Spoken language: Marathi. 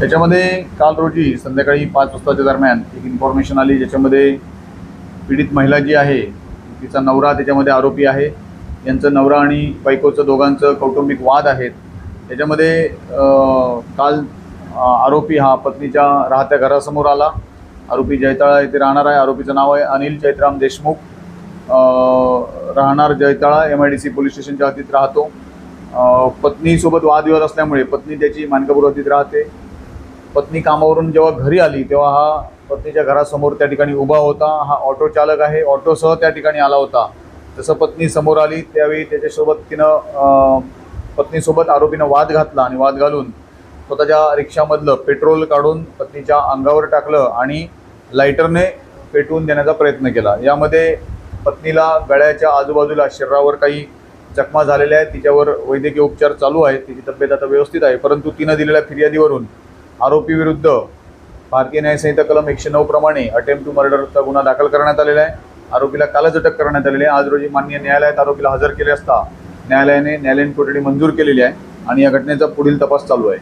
त्याच्यामध्ये काल रोजी संध्याकाळी 5 वाजताच्या दरम्यान एक इन्फॉर्मेशन आली, ज्याच्यामध्ये पीडित महिला जी आहे तिचा नवरा त्याच्यामध्ये आरोपी आहे. यांचं नवरा आणि बायकोचं दोघांचं कौटुंबिक वाद आहेत. त्याच्यामध्ये काल आरोपी हा पत्नीच्या राहत्या घरासमोर आला. आरोपी जैताळा येथे राहणार आहे. आरोपीचं नाव आहे अनिल चैत्राम देशमुख, राहणार जैताळा, MIDC पोलीस स्टेशनच्या हद्दीत राहतो. पत्नीसोबत वादविवाद असल्यामुळे पत्नी त्याची मानकापूर हद्दीत राहते. पत्नी कामावरून जेव्हा घरी आली तेव्हा हा पत्नीच्या घरासमोर त्या ठिकाणी उभा होता. हा ऑटो चालक आहे, ऑटोसह त्या ठिकाणी आला होता. जसं पत्नी समोर आली त्यावेळी त्याच्यासोबत पत्नीसोबत आरोपीनं वाद घातला आणि वाद घालून स्वतःच्या रिक्षामधलं पेट्रोल काढून पत्नीच्या अंगावर टाकलं आणि लायटरने पेटवून देण्याचा प्रयत्न केला. यामध्ये पत्नीला गळ्याच्या आजूबाजूला शरीरावर काही जखमा झालेल्या आहेत. तिच्यावर वैद्यकीय उपचार चालू आहेत. तिची तब्येत आता व्यवस्थित आहे. परंतु तिनं दिलेल्या फिर्यादीवरून आरोपी विरुद्ध भारतीय न्याय संहिता कलम 109 प्रमाणे अटेम्प्ट टू मर्डरचा गुन्हा दाखल करण्यात आलेला आहे. आरोपीला कालच अटक करण्यात आलेली आहे. आज रोजी माननीय न्यायालयात आरोपीला हजर केले असता न्यायालयाने न्यायालयीन कोठडी मंजूर केलेली आहे आणि या घटनेचा पुढील तपास चालू आहे.